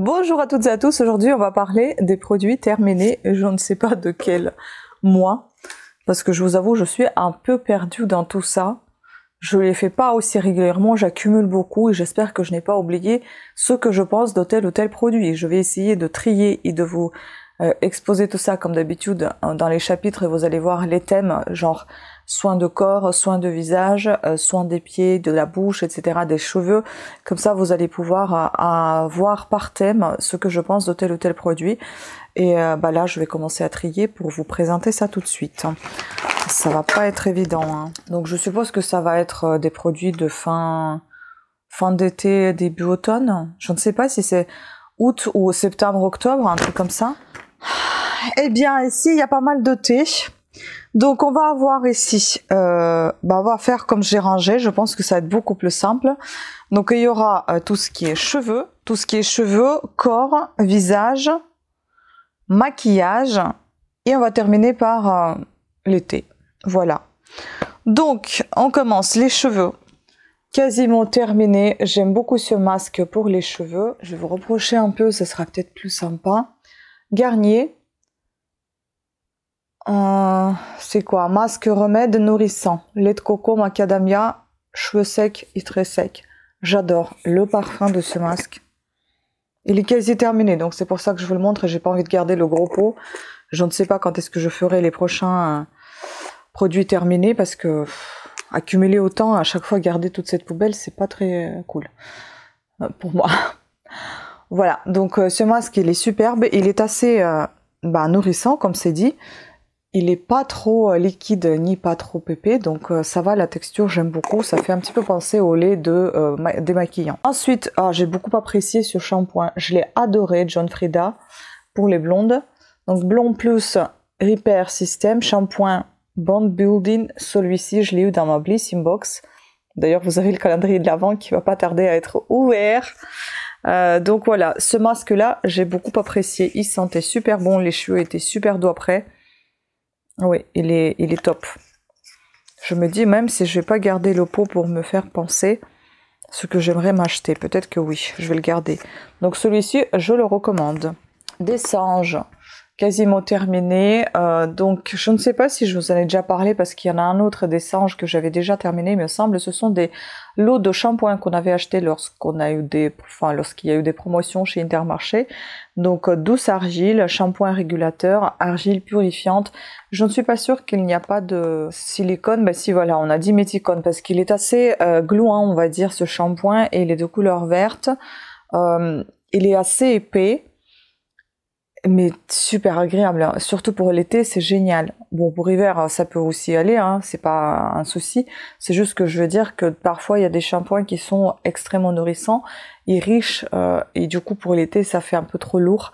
Bonjour à toutes et à tous, aujourd'hui on va parler des produits terminés, je ne sais pas de quel mois, parce que je vous avoue je suis un peu perdue dans tout ça. Je les fais pas aussi régulièrement, j'accumule beaucoup et j'espère que je n'ai pas oublié ce que je pense de tel ou tel produit. Je vais essayer de trier et de vous exposer tout ça comme d'habitude dans les chapitres et vous allez voir les thèmes genre soins de corps, soins de visage, soins des pieds, de la bouche, etc., des cheveux. Comme ça vous allez pouvoir voir par thème ce que je pense de tel ou tel produit. Et là je vais commencer à trier pour vous présenter ça tout de suite. Ça va pas être évident, hein. Donc je suppose que ça va être des produits de fin d'été, début automne. Je ne sais pas si c'est août ou septembre, octobre, un truc comme ça. Eh bien ici il y a pas mal de thé. Donc on va avoir ici, on va faire comme j'ai rangé. Je pense que ça va être beaucoup plus simple. Donc il y aura tout ce qui est cheveux, corps, visage, maquillage, et on va terminer par l'été. Voilà. Donc, on commence les cheveux. Quasiment terminé. J'aime beaucoup ce masque pour les cheveux. Je vais vous reprocher un peu, ça sera peut-être plus sympa. Garnier. C'est quoi? Masque remède nourrissant. Lait de coco, macadamia, cheveux secs et très secs. J'adore le parfum de ce masque. Il est quasi terminé, donc c'est pour ça que je vous le montre et j'ai pas envie de garder le gros pot. Je ne sais pas quand est-ce que je ferai les prochains produits terminés parce que accumuler autant, à chaque fois garder toute cette poubelle, c'est pas très cool pour moi. Voilà, donc ce masque il est superbe, il est assez nourrissant comme c'est dit. Il est pas trop liquide ni pas trop épais, donc ça va, la texture j'aime beaucoup, ça fait un petit peu penser au lait démaquillant. Ensuite, j'ai beaucoup apprécié ce shampoing, je l'ai adoré, John Frieda, pour les blondes. Donc Blond Plus Repair System, shampoing Bond Building, celui-ci je l'ai eu dans ma Bliss Inbox. D'ailleurs vous avez le calendrier de l'Avent qui va pas tarder à être ouvert. Donc voilà, ce masque là j'ai beaucoup apprécié, il sentait super bon, les cheveux étaient super doux après. Oui, il est top. Je me dis même si je vais pas garder le pot pour me faire penser ce que j'aimerais m'acheter, peut-être que oui, je vais le garder. Donc celui-ci je le recommande. Des singes. Quasiment terminé, donc je ne sais pas si je vous en ai déjà parlé parce qu'il y en a un autre des singes que j'avais déjà terminé, il me semble. Ce sont des lots de shampoing qu'on avait acheté lorsqu'il y a eu des promotions chez Intermarché. Donc douce argile, shampoing régulateur, argile purifiante. Je ne suis pas sûre qu'il n'y a pas de silicone. Ben si, voilà, on a diméthicone parce qu'il est assez gluant, on va dire, ce shampoing, et il est de couleur verte. Il est assez épais, mais super agréable, surtout pour l'été, c'est génial. Bon, pour hiver, ça peut aussi aller, hein, c'est pas un souci. C'est juste que je veux dire que parfois, il y a des shampoings qui sont extrêmement nourrissants et riches, et du coup, pour l'été, ça fait un peu trop lourd.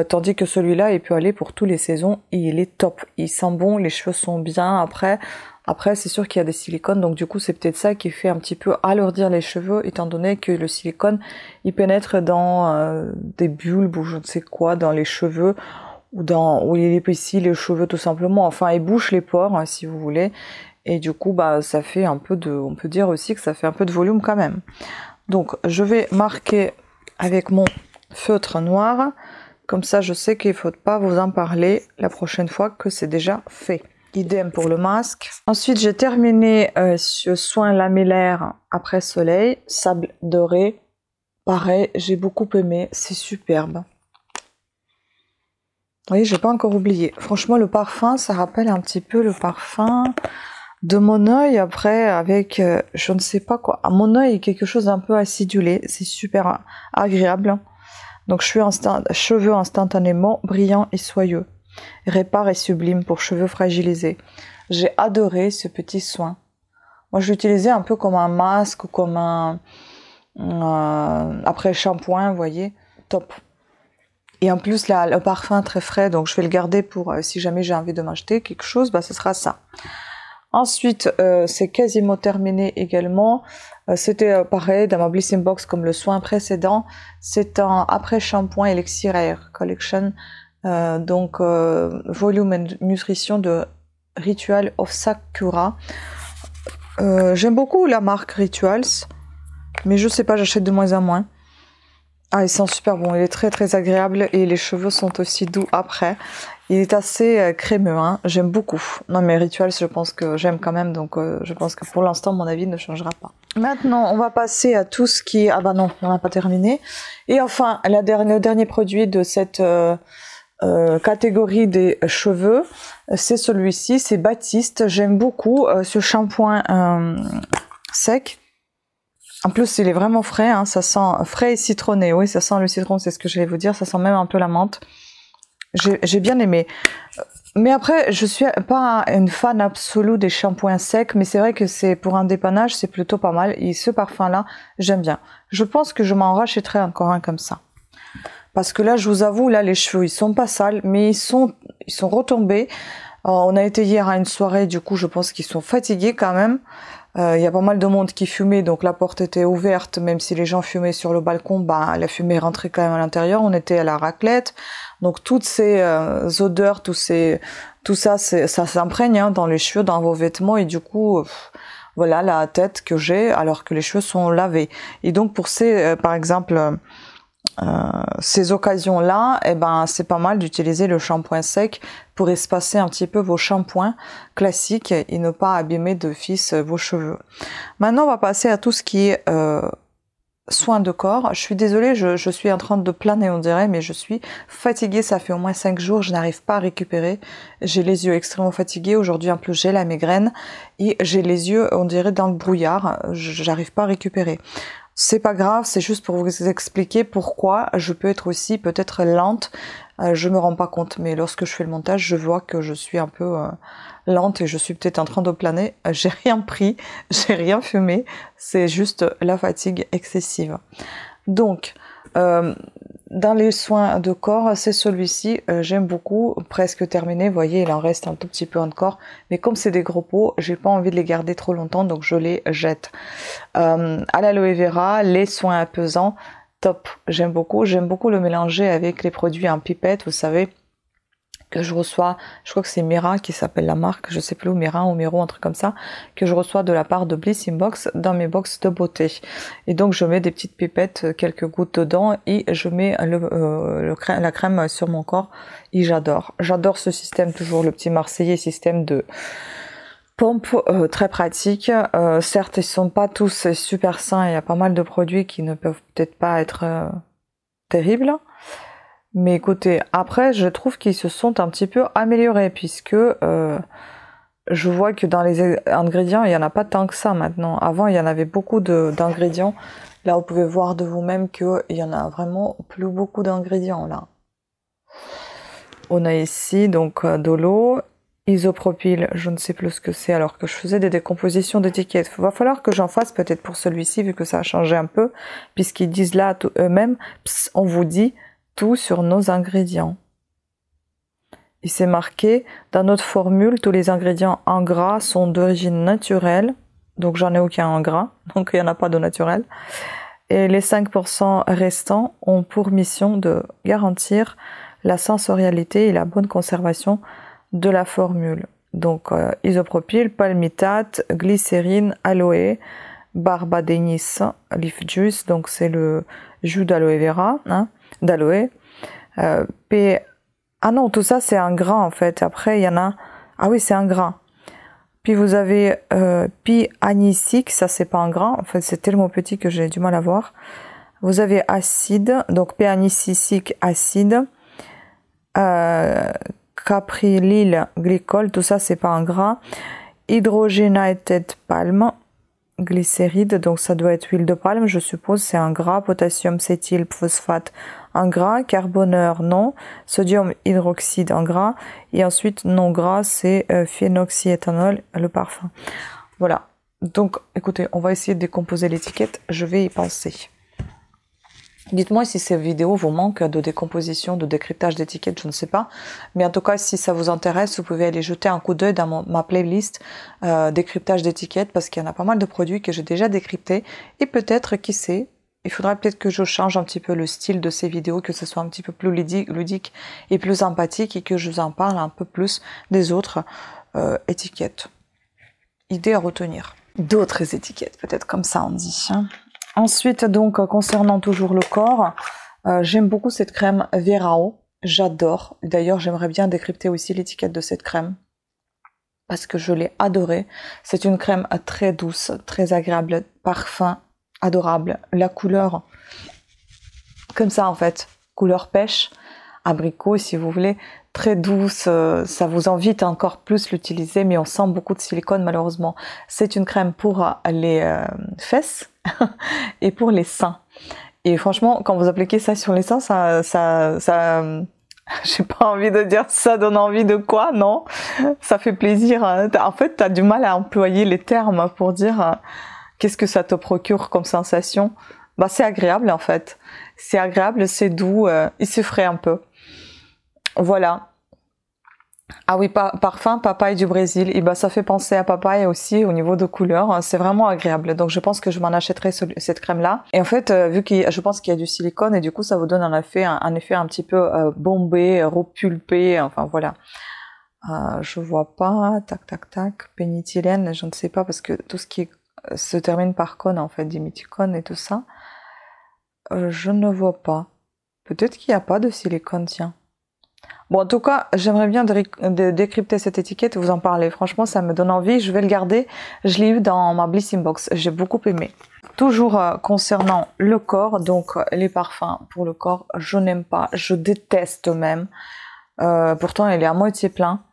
Tandis que celui-là, il peut aller pour toutes les saisons et il est top. Il sent bon, les cheveux sont bien Après, c'est sûr qu'il y a des silicones, donc du coup, c'est peut-être ça qui fait un petit peu alourdir les cheveux, étant donné que le silicone, il pénètre dans des bulbes ou je ne sais quoi, dans les cheveux, ou il épaissit les cheveux tout simplement. Enfin, il bouche les pores, hein, si vous voulez. Et du coup, ça fait un peu on peut dire aussi que ça fait un peu de volume quand même. Donc, je vais marquer avec mon feutre noir. Comme ça, je sais qu'il ne faut pas vous en parler la prochaine fois que c'est déjà fait. Idem pour le masque. Ensuite, j'ai terminé ce soin lamellaire après soleil, sable doré. Pareil, j'ai beaucoup aimé, c'est superbe. Vous voyez, j'ai pas encore oublié. Franchement, le parfum, ça rappelle un petit peu le parfum de mon œil après avec, je ne sais pas quoi. À mon œil, quelque chose d'un peu acidulé, c'est super agréable. Donc, cheveux instantanément brillants et soyeux. Répare et sublime pour cheveux fragilisés. J'ai adoré ce petit soin. Moi, je l'utilisais un peu comme un masque ou comme après shampoing, vous voyez. Top. Et en plus, là, le parfum très frais, donc je vais le garder pour si jamais j'ai envie de m'acheter quelque chose, ce sera ça. Ensuite, c'est quasiment terminé également. C'était pareil dans ma Bliss Inbox comme le soin précédent. C'est un après shampoing Elixir Air Collection. Volume et nutrition de Ritual of Sakura. J'aime beaucoup la marque Rituals, mais je sais pas, j'achète de moins en moins. Ah, il sent super bon, il est très très agréable et les cheveux sont aussi doux après. Il est assez crémeux, hein. J'aime beaucoup. Non mais Rituals, je pense que j'aime quand même, donc je pense que pour l'instant mon avis ne changera pas. Maintenant, on va passer à tout ce qui est... Ah bah non, on n'a pas terminé. Et enfin, le dernier produit de cette catégorie des cheveux, c'est celui-ci, c'est Baptiste. J'aime beaucoup ce shampoing sec. En plus, il est vraiment frais, hein, ça sent frais et citronné. Oui, ça sent le citron, c'est ce que je vais vous dire. Ça sent même un peu la menthe. J'ai bien aimé. Mais après, je suis pas une fan absolue des shampoings secs, mais c'est vrai que c'est pour un dépannage, c'est plutôt pas mal. Et ce parfum-là, j'aime bien. Je pense que je m'en rachèterai encore un comme ça. Parce que là, je vous avoue, là, les cheveux, ils sont pas sales, mais ils sont retombés. On a été hier à une soirée, du coup, je pense qu'ils sont fatigués quand même. Il y a pas mal de monde qui fumait, donc la porte était ouverte, même si les gens fumaient sur le balcon, bah, la fumée rentrait quand même à l'intérieur. On était à la raclette, donc toutes ces odeurs, tout ça, ça s'imprègne hein, dans les cheveux, dans vos vêtements, et du coup, voilà la tête que j'ai, alors que les cheveux sont lavés. Et donc pour ces, par exemple, ces occasions-là, eh ben, c'est pas mal d'utiliser le shampoing sec pour espacer un petit peu vos shampoings classiques et ne pas abîmer d'office vos cheveux. Maintenant, on va passer à tout ce qui est soins de corps. Je suis désolée, je suis en train de planer, on dirait, mais je suis fatiguée. Ça fait au moins 5 jours, je n'arrive pas à récupérer. J'ai les yeux extrêmement fatigués. Aujourd'hui, en plus, j'ai la migraine et j'ai les yeux, on dirait, dans le brouillard. J'arrive pas à récupérer. C'est pas grave, c'est juste pour vous expliquer pourquoi je peux être aussi peut-être lente. Je me rends pas compte, mais lorsque je fais le montage, je vois que je suis un peu lente et je suis peut-être en train de planer. J'ai rien pris, j'ai rien fumé, c'est juste la fatigue excessive. Donc, dans les soins de corps, c'est celui-ci, j'aime beaucoup, presque terminé, vous voyez, il en reste un tout petit peu encore, mais comme c'est des gros pots, j'ai pas envie de les garder trop longtemps, donc je les jette. À l'aloe vera, les soins apaisants, top, j'aime beaucoup le mélanger avec les produits en pipette, vous savez, que je reçois, je crois que c'est Mira qui s'appelle la marque, je sais plus, ou Mira ou Miro, un truc comme ça, que je reçois de la part de Bliss Inbox dans mes box de beauté. Et donc je mets des petites pipettes, quelques gouttes dedans et je mets la crème sur mon corps et j'adore. J'adore ce système, toujours le petit Marseillais, système de pompe très pratique. Certes, ils sont pas tous super sains, il y a pas mal de produits qui ne peuvent peut-être pas être terribles. Mais écoutez, après, je trouve qu'ils se sont un petit peu améliorés puisque je vois que dans les ingrédients, il n'y en a pas tant que ça maintenant. Avant, il y en avait beaucoup d'ingrédients. Là, vous pouvez voir de vous-même qu'il y en a vraiment plus beaucoup d'ingrédients là. On a ici donc de l'eau, isopropyl, je ne sais plus ce que c'est alors que je faisais des décompositions d'étiquettes. Il va falloir que j'en fasse peut-être pour celui-ci vu que ça a changé un peu puisqu'ils disent là eux-mêmes, on vous dit tout sur nos ingrédients. Il s'est marqué, dans notre formule, tous les ingrédients en gras sont d'origine naturelle, donc j'en ai aucun en gras, donc il n'y en a pas de naturel. Et les 5% restants ont pour mission de garantir la sensorialité et la bonne conservation de la formule. Donc isopropyl, palmitate, glycérine, aloe, barbadénis, leaf juice, donc c'est le jus d'aloe vera, hein, d'aloe. Ah non, tout ça c'est un gras en fait. Après il y en a, ah oui c'est un gras. Puis vous avez P-anisique, ça c'est pas un gras, en fait c'est tellement petit que j'ai du mal à voir. Vous avez acide, donc P-anisique acide, caprylyl glycol, tout ça c'est pas un gras. Hydrogenated palm, glycéride, donc ça doit être huile de palme, je suppose, c'est un gras. Potassium cétyl phosphate, un gras. Carboneur, non. Sodium hydroxyde, un gras. Et ensuite, non gras, c'est phénoxyéthanol, le parfum. Voilà. Donc, écoutez, on va essayer de décomposer l'étiquette. Je vais y penser. Dites-moi si ces vidéos vous manquent de décomposition, de décryptage d'étiquettes, je ne sais pas. Mais en tout cas, si ça vous intéresse, vous pouvez aller jeter un coup d'œil dans ma playlist décryptage d'étiquettes parce qu'il y en a pas mal de produits que j'ai déjà décryptés. Et peut-être, qui sait, il faudra peut-être que je change un petit peu le style de ces vidéos, que ce soit un petit peu plus ludique et plus sympathique et que je vous en parle un peu plus des autres étiquettes. Idée à retenir. D'autres étiquettes, peut-être comme ça on dit. Hein. Ensuite, donc, concernant toujours le corps, J'aime beaucoup cette crème Verao, j'adore. D'ailleurs, j'aimerais bien décrypter aussi l'étiquette de cette crème parce que je l'ai adorée. C'est une crème très douce, très agréable, parfum adorable. La couleur, comme ça en fait, couleur pêche, abricot si vous voulez, très douce, ça vous invite à encore plus l'utiliser, mais on sent beaucoup de silicone malheureusement. C'est une crème pour les fesses et pour les seins. Et franchement, quand vous appliquez ça sur les seins, j'ai pas envie de dire ça donne envie de quoi, non. Ça fait plaisir. En fait, t'as du mal à employer les termes pour dire qu'est-ce que ça te procure comme sensation. Bah, c'est agréable en fait. C'est agréable, c'est doux, il se frais un peu. Voilà. Ah oui, parfum papaye du Brésil. Et bah, ça fait penser à papaye aussi au niveau de couleur. C'est vraiment agréable. Donc je pense que je m'en achèterai cette crème-là. Et en fait, je pense qu'il y a du silicone et du coup ça vous donne un effet un petit peu bombé, repulpé. Enfin voilà. Je vois pas. Tac tac tac. Pénitylène, je ne sais pas parce que tout ce qui se termine par cône en fait, diméthicone et tout ça. Je ne vois pas. Peut-être qu'il n'y a pas de silicone, tiens. Bon, en tout cas, j'aimerais bien décrypter cette étiquette et vous en parler. Franchement, ça me donne envie. Je vais le garder. Je l'ai eu dans ma Blissing Box. J'ai beaucoup aimé. Toujours concernant le corps, donc les parfums pour le corps, je n'aime pas. Je déteste même. Pourtant, il est à moitié plein.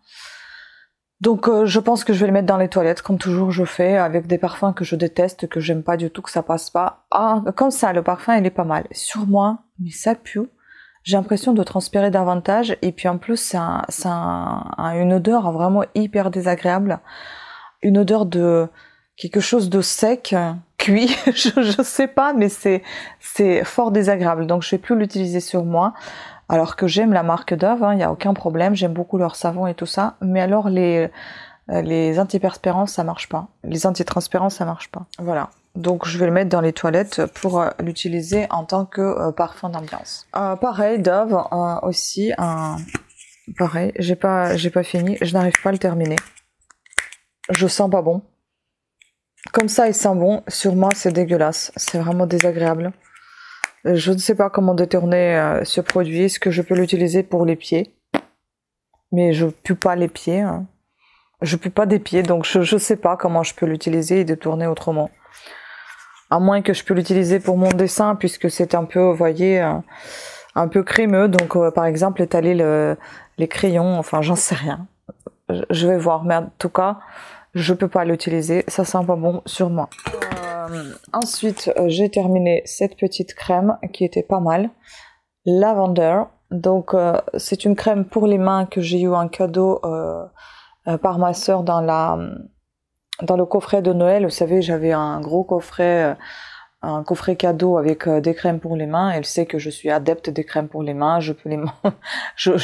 Donc, je pense que je vais le mettre dans les toilettes, comme toujours je fais, avec des parfums que je déteste, que j'aime pas du tout, que ça passe pas. Ah, comme ça, le parfum, il est pas mal. Sur moi, mais ça pue. J'ai l'impression de transpirer davantage et puis en plus c'est une odeur vraiment hyper désagréable, une odeur de quelque chose de sec, cuit, je sais pas, mais c'est fort désagréable. Donc je vais plus l'utiliser sur moi, alors que j'aime la marque Dove, hein, y a aucun problème, j'aime beaucoup leur savon et tout ça, mais alors les antiperspirants ça marche pas, les antitranspirants ça marche pas. Voilà. Donc je vais le mettre dans les toilettes pour l'utiliser en tant que parfum d'ambiance. Pareil, Dove aussi. Pareil, j'ai pas fini. Je n'arrive pas à le terminer. Je sens pas bon. Comme ça, il sent bon. Sur moi, c'est dégueulasse. C'est vraiment désagréable. Je ne sais pas comment détourner ce produit. Est-ce que je peux l'utiliser pour les pieds? Mais je pue pas les pieds. Hein. Je pue pas des pieds, donc je sais pas comment je peux l'utiliser et détourner autrement. À moins que je peux l'utiliser pour mon dessin, puisque c'est un peu, vous voyez, un peu crémeux. Donc, par exemple, étaler les crayons, enfin, j'en sais rien. Je vais voir, mais en tout cas, je peux pas l'utiliser. Ça sent pas bon sur moi. Ensuite, j'ai terminé cette petite crème qui était pas mal. Lavender. Donc, c'est une crème pour les mains que j'ai eu en cadeau par ma sœur dans le coffret de Noël. Vous savez, j'avais un gros coffret, un coffret cadeau avec des crèmes pour les mains. Elle sait que je suis adepte des crèmes pour les mains. Je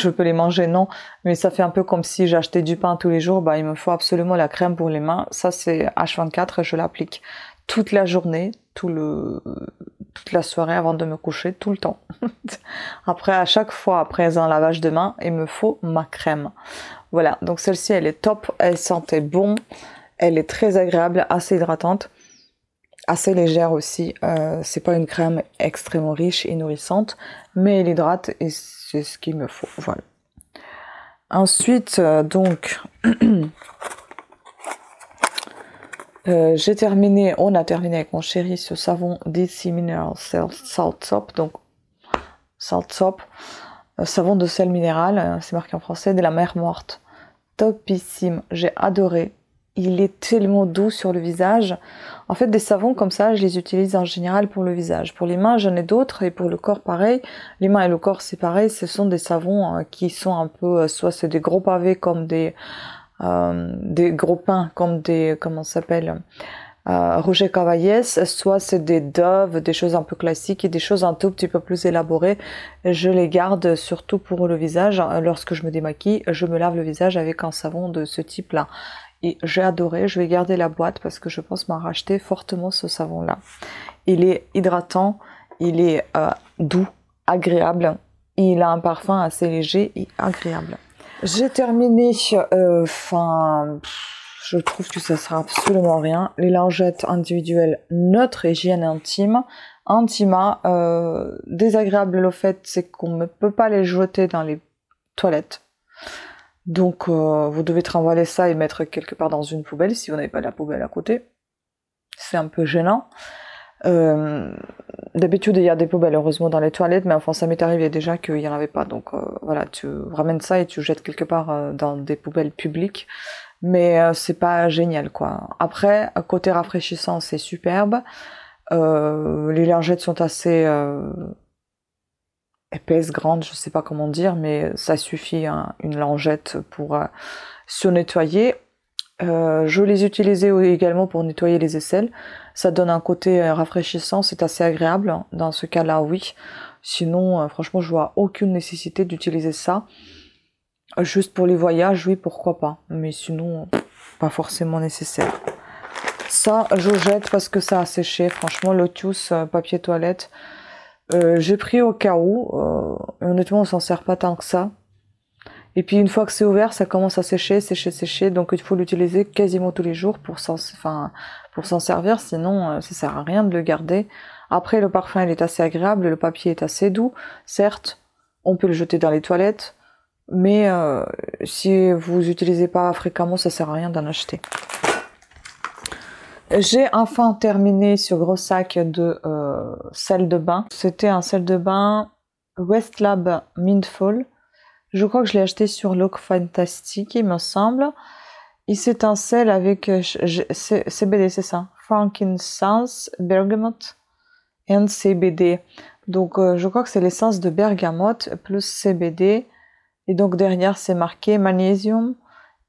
peux les manger, non. Mais ça fait un peu comme si j'achetais du pain tous les jours. Bah, il me faut absolument la crème pour les mains. Ça, c'est H24 et je l'applique toute la journée, toute la soirée avant de me coucher, tout le temps. Après, à chaque fois, après un lavage de mains, il me faut ma crème. Voilà. Donc, celle-ci, elle est top. Elle sentait bon. Elle est très agréable, assez hydratante, assez légère aussi. C'est pas une crème extrêmement riche et nourrissante, mais elle hydrate et c'est ce qu'il me faut. Voilà. Ensuite, donc, on a terminé avec mon chéri ce savon DC Mineral Salt Soap, donc Salt Soap, savon de sel minéral, c'est marqué en français, de la mer morte. Topissime, j'ai adoré. Il est tellement doux sur le visage. En fait, des savons comme ça, je les utilise en général pour le visage. Pour les mains, j'en ai d'autres et pour le corps, pareil. Les mains et le corps, c'est pareil. Ce sont des savons qui sont un peu, soit c'est des gros pavés comme des gros pains, comme des, comment ça s'appelle, Roger Cavallès, soit c'est des Dove, des choses un peu classiques et des choses un tout petit peu plus élaborées. Je les garde surtout pour le visage. Lorsque je me démaquille, je me lave le visage avec un savon de ce type-là. Et j'ai adoré, je vais garder la boîte parce que je pense m'en racheter fortement ce savon-là. Il est hydratant, il est doux, agréable, il a un parfum assez léger et agréable. J'ai terminé, je trouve que ça sert absolument à rien. Les lingettes individuelles, notre hygiène intime. Intima, désagréable le fait, c'est qu'on ne peut pas les jeter dans les toilettes. Donc, vous devez trimballer ça et mettre quelque part dans une poubelle si vous n'avez pas la poubelle à côté. C'est un peu gênant. D'habitude, il y a des poubelles, heureusement, dans les toilettes, mais enfin, ça m'est arrivé déjà qu'il n'y en avait pas. Donc, voilà, tu ramènes ça et tu jettes quelque part dans des poubelles publiques. Mais c'est pas génial, quoi. Après, côté rafraîchissant, c'est superbe. Les lingettes sont assez épaisses, grandes, je sais pas comment dire, mais ça suffit, hein, une lingette pour se nettoyer. Je les utilisais également pour nettoyer les aisselles. Ça donne un côté rafraîchissant, c'est assez agréable. Dans ce cas-là, oui. Sinon, franchement, je vois aucune nécessité d'utiliser ça. Juste pour les voyages, oui, pourquoi pas. Mais sinon, pas forcément nécessaire. Ça, je jette parce que ça a séché. Franchement, Lotus, papier toilette, j'ai pris au cas où. Honnêtement, on s'en sert pas tant que ça. Et puis, une fois que c'est ouvert, ça commence à sécher, sécher, sécher. Donc, il faut l'utiliser quasiment tous les jours pour s'en servir. Sinon, ça sert à rien de le garder. Après, le parfum, il est assez agréable. Le papier est assez doux. Certes, on peut le jeter dans les toilettes. Mais si vous utilisez pas fréquemment, ça sert à rien d'en acheter. J'ai enfin terminé ce gros sac de sel de bain. C'était un sel de bain Westlab Mindful. Je crois que je l'ai acheté sur Look Fantastic, il me semble. Et c'est un sel avec CBD, c'est ça. Frankincense, bergamot and CBD. Donc je crois que c'est l'essence de bergamote plus CBD. Et donc derrière c'est marqué Magnesium,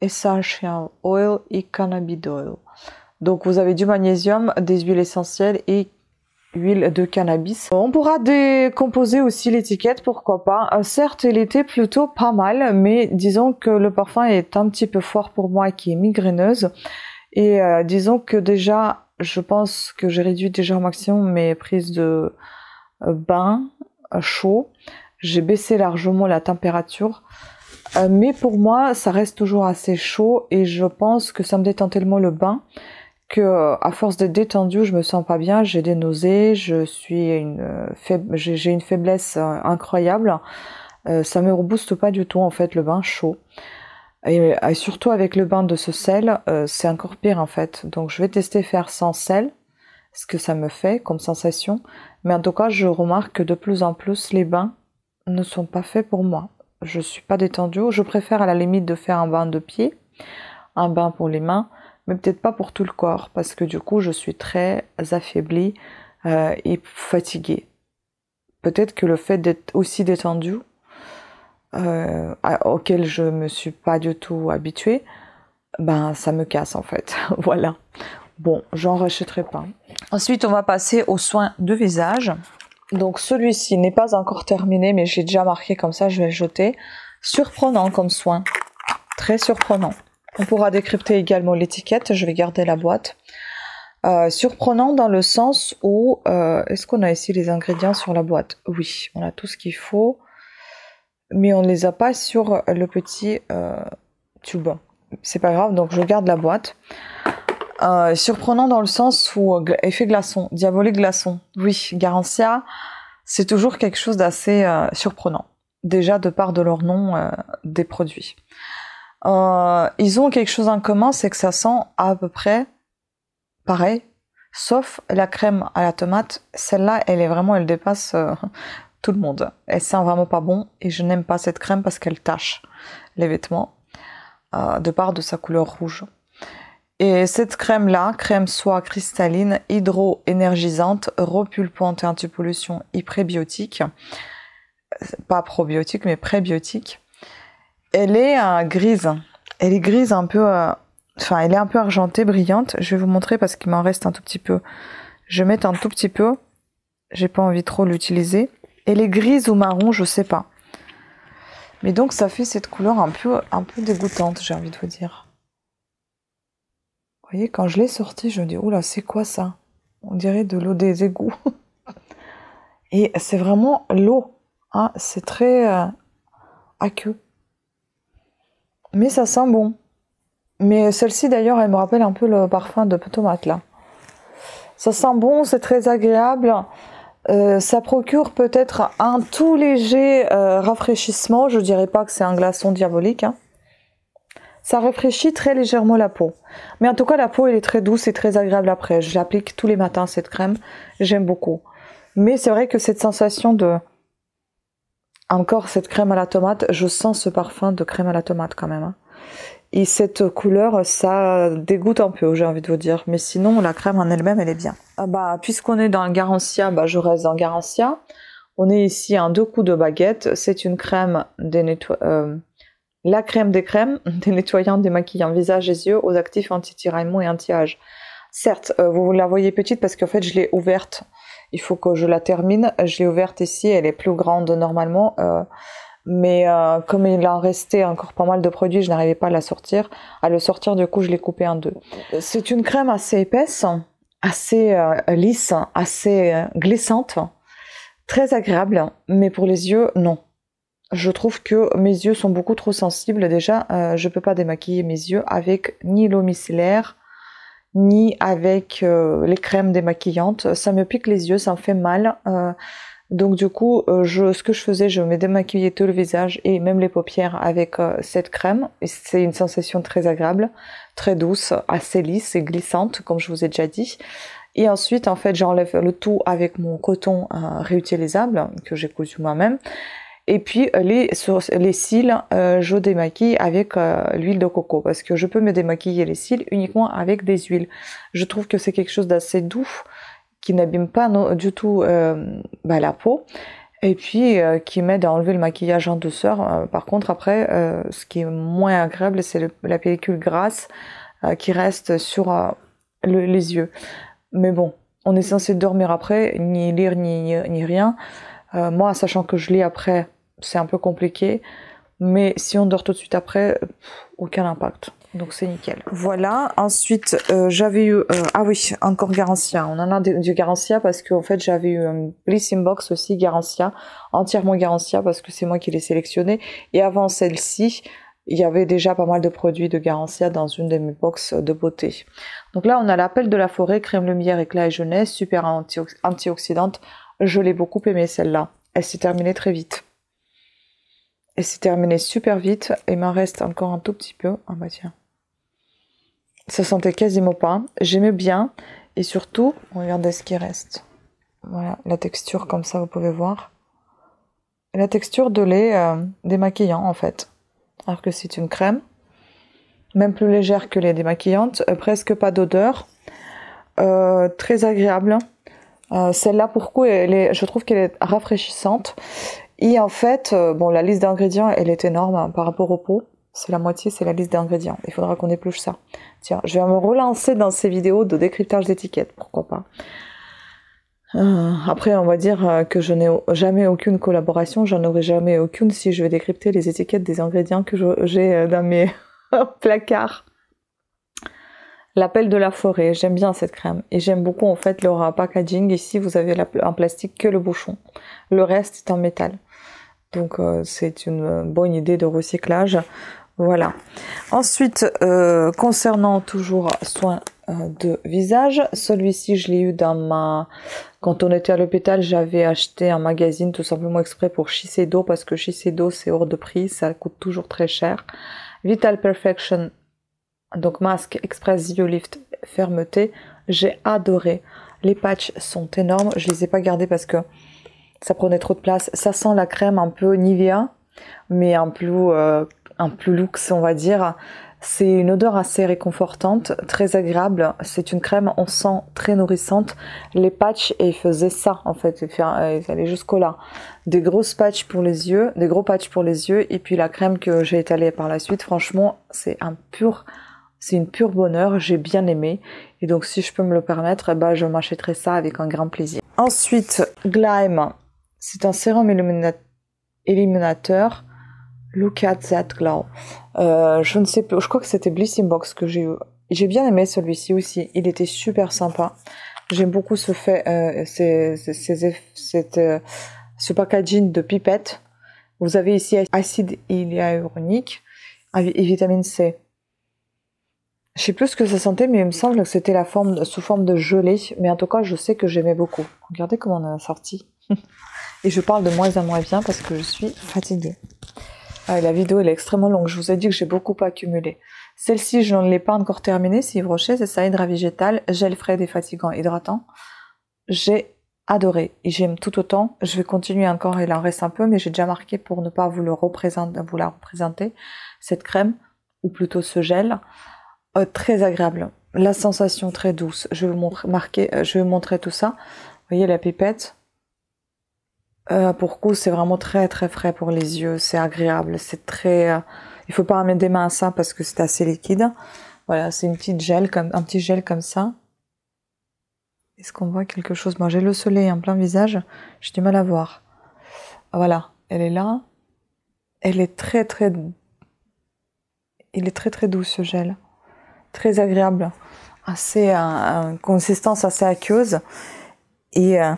Essential Oil et Cannabidiol. Donc vous avez du magnésium, des huiles essentielles et huile de cannabis. On pourra décomposer aussi l'étiquette, pourquoi pas. Certes, elle était plutôt pas mal, mais disons que le parfum est un petit peu fort pour moi qui est migraineuse. Et disons que déjà, je pense que j'ai réduit déjà au maximum mes prises de bain chaud. J'ai baissé largement la température. Mais pour moi, ça reste toujours assez chaud et je pense que ça me détend tellement le bain que à force d'être détendue, je me sens pas bien, j'ai des nausées, j'ai une faiblesse incroyable. Ça me rebooste pas du tout en fait le bain chaud. Et surtout avec le bain de ce sel, c'est encore pire en fait. Donc je vais tester faire sans sel, ce que ça me fait comme sensation. Mais en tout cas, je remarque que de plus en plus les bains ne sont pas faits pour moi. Je suis pas détendue. Je préfère à la limite de faire un bain de pied, un bain pour les mains, mais peut-être pas pour tout le corps, parce que du coup je suis très affaiblie et fatiguée. Peut-être que le fait d'être aussi détendue, auquel je me suis pas du tout habituée, ben ça me casse en fait. Voilà. Bon, j'en rachèterai pas. Ensuite, on va passer aux soins de visage. Donc celui-ci n'est pas encore terminé, mais j'ai déjà marqué comme ça, je vais le jeter. Surprenant comme soin. Très surprenant. On pourra décrypter également l'étiquette, je vais garder la boîte. Surprenant dans le sens où... est-ce qu'on a ici les ingrédients sur la boîte? Oui, on a tout ce qu'il faut. Mais on ne les a pas sur le petit tube. C'est pas grave, donc je garde la boîte. Surprenant dans le sens où effet glaçon, diabolique glaçon. Oui, Garancia, c'est toujours quelque chose d'assez surprenant. Déjà de part de leur nom des produits. Ils ont quelque chose en commun, c'est que ça sent à peu près pareil, sauf la crème à la tomate. Celle-là, elle dépasse tout le monde. Elle sent vraiment pas bon et je n'aime pas cette crème parce qu'elle tache les vêtements de part de sa couleur rouge. Et cette crème-là, crème soie cristalline, hydro-énergisante, repulpante et anti-pollution et prébiotique, pas probiotique mais prébiotique, elle est grise. Elle est grise un peu, enfin elle est un peu argentée, brillante. Je vais vous montrer parce qu'il m'en reste un tout petit peu. Je vais mettre un tout petit peu. J'ai pas envie trop l'utiliser. Elle est grise ou marron, je sais pas. Mais donc ça fait cette couleur un peu dégoûtante, j'ai envie de vous dire. Vous voyez, quand je l'ai sorti, je me dis, oula, c'est quoi ça? On dirait de l'eau des égouts. Et c'est vraiment l'eau. Hein, c'est très aqueux. Mais ça sent bon. Mais celle-ci d'ailleurs, elle me rappelle un peu le parfum de tomate là. Ça sent bon, c'est très agréable. Ça procure peut-être un tout léger rafraîchissement. Je dirais pas que c'est un glaçon diabolique, hein. Ça rafraîchit très légèrement la peau. Mais en tout cas, la peau, elle est très douce et très agréable après. Je l'applique tous les matins, cette crème. J'aime beaucoup. Mais c'est vrai que cette sensation de... Encore cette crème à la tomate, je sens ce parfum de crème à la tomate quand même, hein. Et cette couleur, ça dégoûte un peu, j'ai envie de vous dire. Mais sinon, la crème en elle-même, elle est bien. Ah bah, puisqu'on est dans le Garancia, bah, je reste dans le Garancia. On est ici en 2 coups de baguette. C'est une crème la crème des crèmes, des nettoyants, démaquillants visage et yeux aux actifs anti-tiraillement et anti-âge. Certes, vous la voyez petite parce qu'en fait, je l'ai ouverte. Il faut que je la termine. Je l'ai ouverte ici, elle est plus grande normalement. Mais comme il en restait encore pas mal de produits, je n'arrivais pas à la sortir. À le sortir, du coup, je l'ai coupé en 2. C'est une crème assez épaisse, assez lisse, assez glissante, très agréable. Mais pour les yeux, non. Je trouve que mes yeux sont beaucoup trop sensibles. Déjà, je peux pas démaquiller mes yeux avec ni l'eau micellaire, ni avec les crèmes démaquillantes. Ça me pique les yeux, ça me fait mal. Donc du coup, ce que je faisais, je me démaquillais tout le visage et même les paupières avec cette crème. Et c'est une sensation très agréable, très douce, assez lisse et glissante, comme je vous ai déjà dit. Et ensuite, en fait, j'enlève le tout avec mon coton réutilisable que j'ai cousu moi-même. Et puis sur les cils, je démaquille avec l'huile de coco parce que je peux me démaquiller les cils uniquement avec des huiles. Je trouve que c'est quelque chose d'assez doux qui n'abîme pas du tout la peau et puis qui m'aide à enlever le maquillage en douceur. Par contre après, ce qui est moins agréable, c'est la pellicule grasse qui reste sur les yeux. Mais bon, on est censé dormir après, ni lire ni rien. Moi, sachant que je lis après, c'est un peu compliqué, mais si on dort tout de suite après, aucun impact. Donc c'est nickel. Voilà, ensuite j'avais eu... ah oui, encore Garancia. On en a du Garancia parce qu'en fait j'avais eu un Bliss Inbox aussi Garancia, entièrement Garancia parce que c'est moi qui l'ai sélectionné. Et avant celle-ci, il y avait déjà pas mal de produits de Garancia dans une de mes box de beauté. Donc là on a l'appel de la forêt, crème lumière, éclat et jeunesse, super antioxydante. Je l'ai beaucoup aimée celle-là. Elle s'est terminée très vite. Elle s'est terminée super vite. Il m'en reste encore un tout petit peu. Ah bah tiens. Ça sentait quasiment pas. J'aimais bien. Et surtout, regardez ce qui reste. Voilà, la texture comme ça, vous pouvez voir. La texture de lait démaquillant en fait. Alors que c'est une crème. Même plus légère que les démaquillantes. Presque pas d'odeur. Très agréable. Celle-là, pourquoi je trouve qu'elle est rafraîchissante. Et en fait, bon, la liste d'ingrédients, elle est énorme hein, par rapport au pot. C'est la moitié, c'est la liste d'ingrédients. Il faudra qu'on épluche ça. Tiens, je vais me relancer dans ces vidéos de décryptage d'étiquettes, pourquoi pas. Après, on va dire que je n'ai jamais aucune collaboration, j'en aurai jamais aucune si je vais décrypter les étiquettes des ingrédients que j'ai dans mes placards. L'appel de la forêt, j'aime bien cette crème. Et j'aime beaucoup en fait leur packaging. Ici, vous avez en plastique que le bouchon. Le reste est en métal. Donc c'est une bonne idée de recyclage. Voilà. Ensuite, concernant toujours soins de visage, celui-ci je l'ai eu quand on était à l'hôpital, j'avais acheté un magazine tout simplement exprès pour Shiseido parce que Shiseido c'est hors de prix, ça coûte toujours très cher. Vital Perfection, donc masque Express Zio Lift fermeté, j'ai adoré. Les patchs sont énormes, je les ai pas gardés parce que ça prenait trop de place. Ça sent la crème un peu Nivea, mais un plus luxe, on va dire. C'est une odeur assez réconfortante, très agréable. C'est une crème, on sent très nourrissante. Les patchs, ils faisaient ça, en fait. Ils allaient jusqu'au là. Des grosses patchs pour les yeux, des gros patchs pour les yeux. Et puis la crème que j'ai étalée par la suite, franchement, c'est une pure bonheur. J'ai bien aimé. Et donc, si je peux me le permettre, je m'achèterai ça avec un grand plaisir. Ensuite, Glyme. C'est un sérum éliminateur. Look at that glow. Je ne sais plus, je crois que c'était Bliss Inbox que j'ai eu. J'ai bien aimé celui-ci aussi, il était super sympa. J'aime beaucoup ce packaging de pipette. Vous avez ici acide hyaluronique et vitamine C. Je sais plus ce que ça sentait, mais il me semble que c'était la forme, sous forme de gelée. Mais en tout cas, je sais que j'aimais beaucoup. Regardez comment on a sorti. Et je parle de moins en moins bien parce que je suis fatiguée. Ah, la vidéo elle est extrêmement longue. Je vous ai dit que j'ai beaucoup accumulé. Celle-ci, je ne l'ai pas encore terminée. C'est Yves Rocher, c'est ça, hydra végétal, gel frais défatigant hydratant. J'ai adoré. Et j'aime tout autant. Je vais continuer encore, il en reste un peu, mais j'ai déjà marqué pour ne pas vous la représenter. Cette crème, ou plutôt ce gel, très agréable. La sensation très douce. Je vais vous montrer tout ça. Vous voyez la pipette. Pour coup, c'est vraiment très très frais pour les yeux. C'est agréable. C'est très. Il faut pas mettre des mains à ça parce que c'est assez liquide. Voilà, c'est un petit gel comme ça. Est-ce qu'on voit quelque chose? Moi, j'ai le soleil en plein visage. J'ai du mal à voir. Voilà, elle est là. Elle est très très. Il est très très doux ce gel. Très agréable. Assez une consistance assez aqueuse et un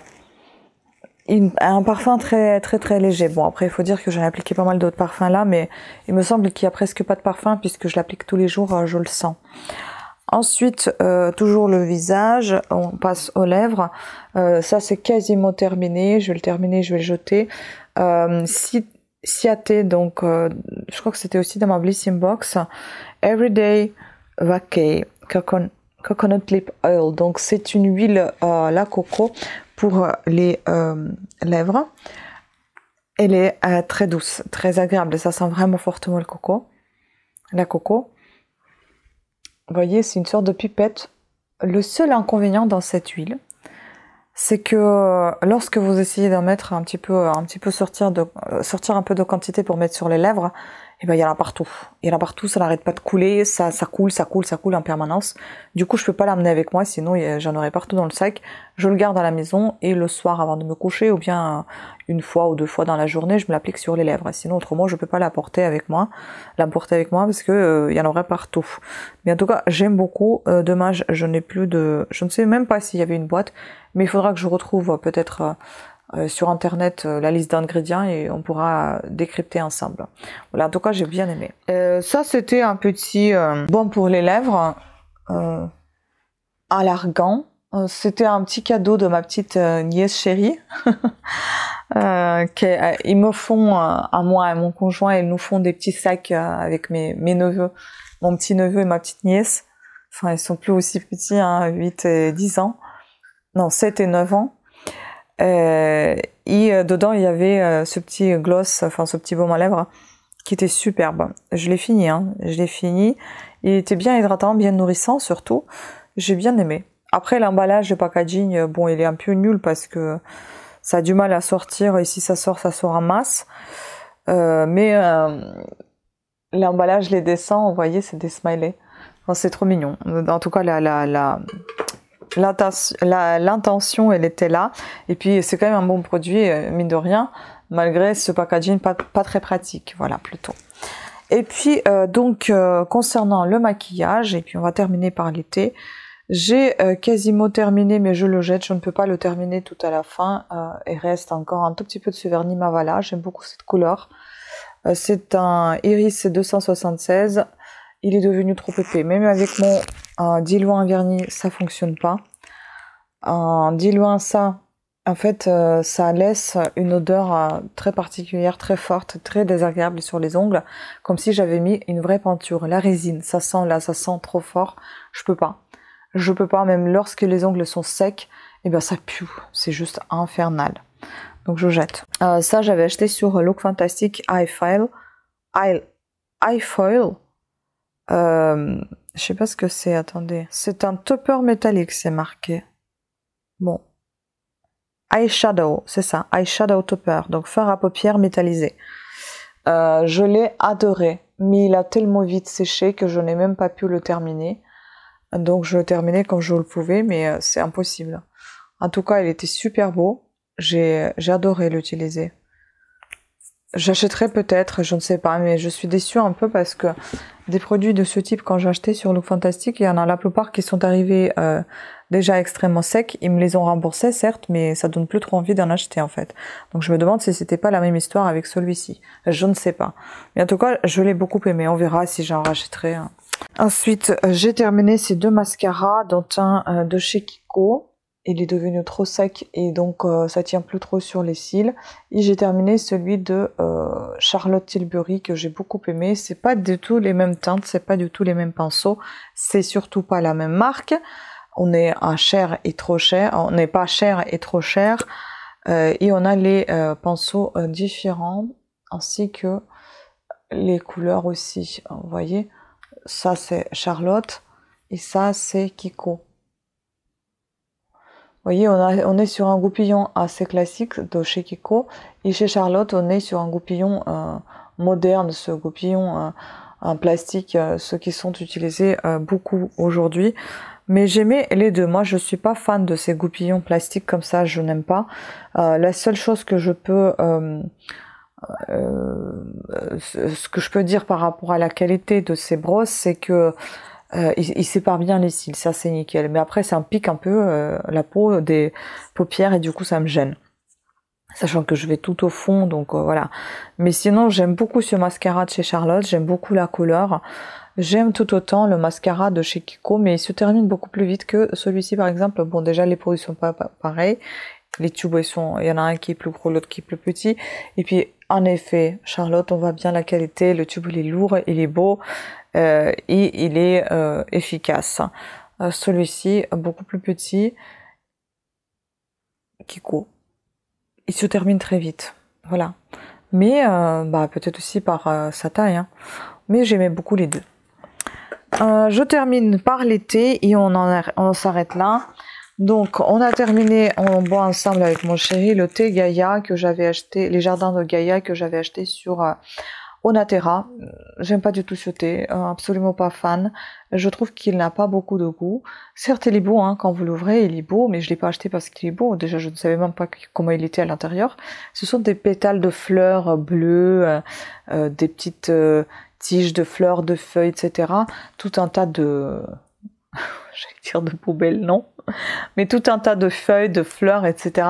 parfum très très très léger. Bon, après il faut dire que j'en ai appliqué pas mal d'autres parfums là, mais il me semble qu'il y a presque pas de parfum puisque je l'applique tous les jours, je le sens. Ensuite, toujours le visage, on passe aux lèvres. Ça c'est quasiment terminé. Je vais le terminer, je vais le jeter. Ciaté, donc je crois que c'était aussi dans ma Blissing Box. Everyday Vacay Coconut Lip Oil. Donc c'est une huile la coco pour les lèvres. Elle est très douce, très agréable. Ça sent vraiment fortement le coco. La coco. Vous voyez, c'est une sorte de pipette. Le seul inconvénient dans cette huile, c'est que lorsque vous essayez d'en mettre un petit peu sortir un peu de quantité pour mettre sur les lèvres, et ben il y en a partout. Il y en a partout, ça n'arrête pas de couler, ça coule en permanence. Du coup, je peux pas l'amener avec moi, sinon j'en aurais partout dans le sac. Je le garde à la maison et le soir avant de me coucher, ou bien une fois ou deux fois dans la journée, je me l'applique sur les lèvres. Sinon, autrement, je peux pas l'emporter avec moi parce que il y en aurait partout. Mais en tout cas, j'aime beaucoup. Dommage, je ne sais même pas s'il y avait une boîte, mais il faudra que je retrouve peut-être sur internet la liste d'ingrédients et on pourra décrypter ensemble. Voilà, en tout cas j'ai bien aimé. Ça c'était un petit bon pour les lèvres à l'argan. C'était un petit cadeau de ma petite nièce chérie. Ils me font à moi et mon conjoint, ils nous font des petits sacs avec mes neveux, mon petit neveu et ma petite nièce. Enfin ils sont plus aussi petits, hein, 8 et 10 ans. Non, 7 et 9 ans. Et dedans il y avait ce petit gloss, enfin ce petit baume à lèvres qui était superbe. Je l'ai fini, hein. Je l'ai fini. Il était bien hydratant, bien nourrissant surtout. J'ai bien aimé. Après l'emballage, le packaging, bon il est un peu nul parce que ça a du mal à sortir et si ça sort en masse. Mais l'emballage les descend, vous voyez, c'est des smileys. Enfin, c'est trop mignon. En tout cas l'intention elle était là et puis c'est quand même un bon produit mine de rien malgré ce packaging pas très pratique, voilà plutôt. Et puis donc concernant le maquillage, et puis on va terminer par l'été, j'ai quasiment terminé mais je le jette, je ne peux pas le terminer tout à la fin. Il reste encore un tout petit peu de ce vernis Mavala, j'aime beaucoup cette couleur. C'est un Iris 276. Il est devenu trop épais. Même avec mon diluant vernis, ça fonctionne pas. En diluant ça, en fait, ça laisse une odeur très particulière, très forte, très désagréable sur les ongles, comme si j'avais mis une vraie peinture. La résine, ça sent trop fort. Je peux pas, même lorsque les ongles sont secs, et ben ça pue. C'est juste infernal. Donc je jette. Ça, j'avais acheté sur Look Fantastic Eye Foil. Je sais pas ce que c'est, attendez. C'est un topper métallique, c'est marqué. Bon. Eyeshadow, c'est ça. Eyeshadow topper. Donc fard à paupières métallisé. Je l'ai adoré. Mais il a tellement vite séché que je n'ai même pas pu le terminer. Donc je le terminais comme je le pouvais, mais c'est impossible. En tout cas, il était super beau. J'ai adoré l'utiliser. J'achèterai peut-être, je ne sais pas, mais je suis déçue un peu parce que des produits de ce type, quand j'ai acheté sur Look Fantastic, il y en a la plupart qui sont arrivés déjà extrêmement secs. Ils me les ont remboursés, certes, mais ça donne plus trop envie d'en acheter en fait. Donc je me demande si c'était pas la même histoire avec celui-ci. Je ne sais pas. Mais en tout cas, je l'ai beaucoup aimé. On verra si j'en rachèterai Ensuite, j'ai terminé ces deux mascaras, dont un de chez Kiko. Il est devenu trop sec et donc ça tient plus trop sur les cils. Et j'ai terminé celui de Charlotte Tilbury que j'ai beaucoup aimé. C'est pas du tout les mêmes teintes, c'est pas du tout les mêmes pinceaux, c'est surtout pas la même marque. On est à cher et trop cher, on n'est pas cher et trop cher. Et on a les pinceaux différents ainsi que les couleurs aussi. Vous voyez, ça c'est Charlotte et ça c'est Kiko. Vous voyez, on est sur un goupillon assez classique de chez Kiko. Et chez Charlotte, on est sur un goupillon moderne, ce goupillon en plastique, ceux qui sont utilisés beaucoup aujourd'hui. Mais j'aimais les deux. Moi, je suis pas fan de ces goupillons plastiques comme ça, je n'aime pas. La seule chose que je peux... ce que je peux dire par rapport à la qualité de ces brosses, c'est que il sépare bien les cils, ça c'est nickel. Mais après, ça me pique un peu la peau des paupières et du coup, ça me gêne. Sachant que je vais tout au fond, donc voilà. Mais sinon, j'aime beaucoup ce mascara de chez Charlotte, j'aime beaucoup la couleur. J'aime tout autant le mascara de chez Kiko, mais il se termine beaucoup plus vite que celui-ci, par exemple. Bon, déjà, les produits sont pas pareils. Les tubes, il y en a un qui est plus gros, l'autre qui est plus petit. Et puis, en effet, Charlotte, on voit bien la qualité. Le tube, il est lourd, il est beau et il est efficace. Celui-ci, beaucoup plus petit. Kiko. Il se termine très vite. Voilà. Mais, peut-être aussi par sa taille. Hein. Mais j'aimais beaucoup les deux. Je termine par l'été et on s'arrête là. Donc, on a terminé, on boit ensemble avec mon chéri le thé Gaïa que j'avais acheté, les jardins de Gaïa que j'avais acheté sur Onaterra. J'aime pas du tout ce thé, absolument pas fan. Je trouve qu'il n'a pas beaucoup de goût. Certes, il est beau, hein, quand vous l'ouvrez, il est beau, mais je l'ai pas acheté parce qu'il est beau. Déjà, je ne savais même pas comment il était à l'intérieur. Ce sont des pétales de fleurs bleues, des petites tiges de fleurs, de feuilles, etc. Tout un tas de... j'allais dire de poubelles, non, mais tout un tas de feuilles, de fleurs, etc.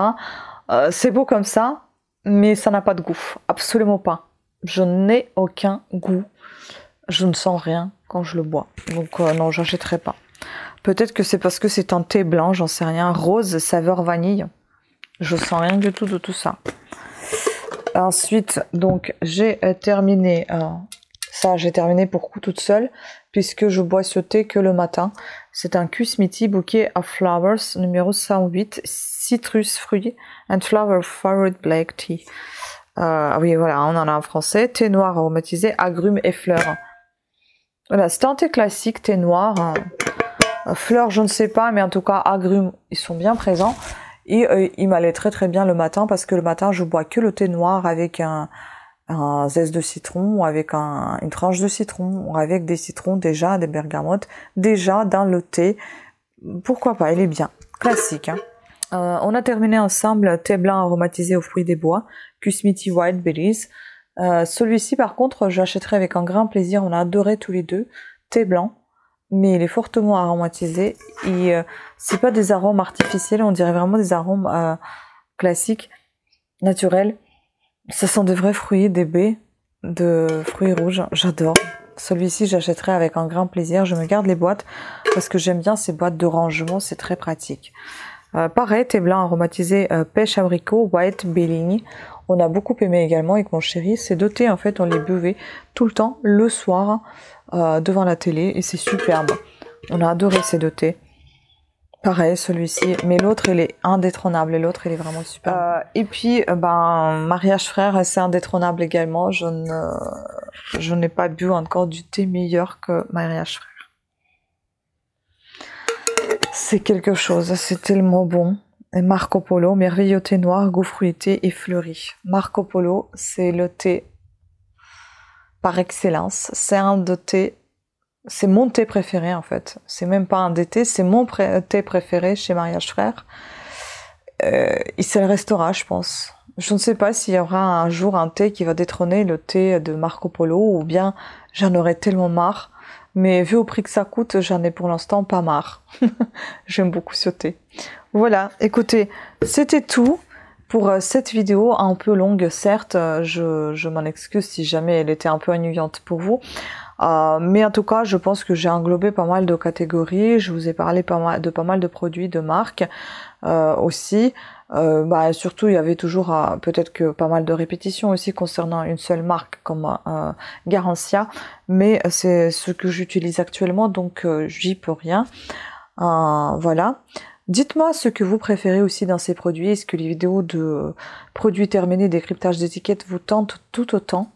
C'est beau comme ça, mais ça n'a pas de goût, absolument pas. Je n'ai aucun goût, je ne sens rien quand je le bois, donc non, j'achèterai pas. Peut-être que c'est parce que c'est un thé blanc, j'en sais rien, rose, saveur vanille. Je sens rien du tout de tout ça. Ensuite, donc, j'ai terminé... ça, j'ai terminé pour coup toute seule, puisque je bois ce thé que le matin. C'est un Q-Smithy Bouquet of Flowers, numéro 108, Citrus Fruit and Flower Forward Black Tea. Oui, voilà, on en a en français. Thé noir aromatisé, agrumes et fleurs. Voilà, c'est un thé classique, thé noir. Fleurs, je ne sais pas, mais en tout cas, agrumes, ils sont bien présents. Et il m'allait très très bien le matin, parce que le matin, je bois que le thé noir avec un zeste de citron ou avec une tranche de citron ou avec des citrons déjà, des bergamotes déjà dans le thé. Pourquoi pas, il est bien. Classique. Hein. On a terminé ensemble thé blanc aromatisé aux fruits des bois, Q-Smithy White Berries. Celui-ci par contre j'achèterai avec un grand plaisir, on a adoré tous les deux. Thé blanc, mais il est fortement aromatisé et c'est pas des arômes artificiels, on dirait vraiment des arômes classiques, naturels. Ce sont des vrais fruits, des baies de fruits rouges. J'adore. Celui-ci, j'achèterai avec un grand plaisir. Je me garde les boîtes parce que j'aime bien ces boîtes de rangement. C'est très pratique. Pareil, thé blanc aromatisé pêche abricot, white Bellini. On a beaucoup aimé également avec mon chéri. Ces deux thés, en fait, on les buvait tout le temps, le soir, devant la télé. Et c'est superbe. On a adoré ces deux thés. Pareil, celui-ci, mais l'autre, il est indétrônable, et l'autre, il est vraiment super. Et puis, Mariage Frère, c'est indétrônable également. Je n'ai pas bu encore du thé meilleur que Mariage Frère. C'est quelque chose, c'est tellement bon. Et Marco Polo, merveilleux thé noir, goût fruité et fleuri. Marco Polo, c'est le thé par excellence. C'est un de thé... C'est mon thé préféré en fait. C'est même pas un des thés, c'est mon thé préféré chez Mariage Frère. Il se le restera, je pense. Je ne sais pas s'il y aura un jour un thé qui va détrôner le thé de Marco Polo, ou bien j'en aurai tellement marre. Mais vu au prix que ça coûte, j'en ai pour l'instant pas marre. J'aime beaucoup ce thé. Voilà, écoutez, c'était tout pour cette vidéo, un peu longue certes. Je m'en excuse si jamais elle était un peu ennuyante pour vous. Mais en tout cas, je pense que j'ai englobé pas mal de catégories. Je vous ai parlé pas mal de produits, de marques aussi. Surtout, il y avait toujours peut-être que pas mal de répétitions aussi concernant une seule marque comme Garancia. Mais c'est ce que j'utilise actuellement, donc j'y peux rien. Voilà. Dites-moi ce que vous préférez aussi dans ces produits. Est-ce que les vidéos de produits terminés, décryptage d'étiquettes vous tentent tout autant?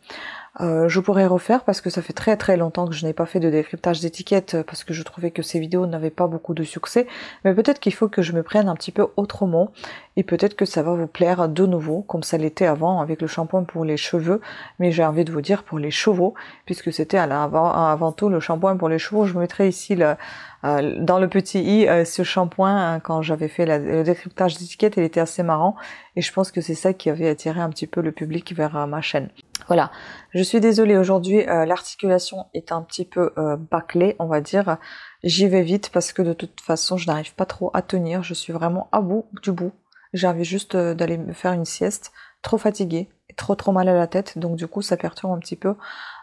Je pourrais refaire parce que ça fait très très longtemps que je n'ai pas fait de décryptage d'étiquettes parce que je trouvais que ces vidéos n'avaient pas beaucoup de succès. Mais peut-être qu'il faut que je me prenne un petit peu autrement et peut-être que ça va vous plaire de nouveau comme ça l'était avant avec le shampoing pour les cheveux. Mais j'ai envie de vous dire pour les chevaux puisque c'était avant tout le shampoing pour les chevaux. Je mettrai ici dans le petit i ce shampoing quand j'avais fait le décryptage d'étiquettes. Il était assez marrant et je pense que c'est ça qui avait attiré un petit peu le public vers ma chaîne. Voilà, je suis désolée aujourd'hui, l'articulation est un petit peu bâclée, on va dire. J'y vais vite parce que de toute façon, je n'arrive pas trop à tenir. Je suis vraiment à bout du bout. J'ai envie juste d'aller me faire une sieste, trop fatiguée, et trop mal à la tête. Donc du coup, ça perturbe un petit peu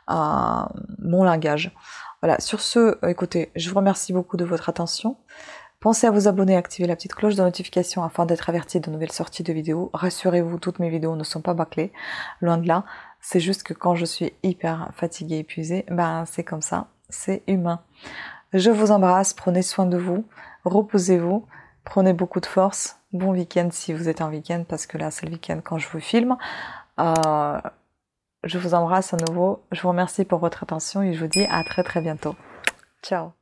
mon langage. Voilà, sur ce, écoutez, je vous remercie beaucoup de votre attention. Pensez à vous abonner et activer la petite cloche de notification afin d'être averti de nouvelles sorties de vidéos. Rassurez-vous, toutes mes vidéos ne sont pas bâclées, loin de là. C'est juste que quand je suis hyper fatiguée, épuisée, c'est comme ça, c'est humain. Je vous embrasse, prenez soin de vous, reposez-vous, prenez beaucoup de force. Bon week-end si vous êtes en week-end, parce que là c'est le week-end quand je vous filme. Je vous embrasse à nouveau, je vous remercie pour votre attention et je vous dis à très bientôt. Ciao.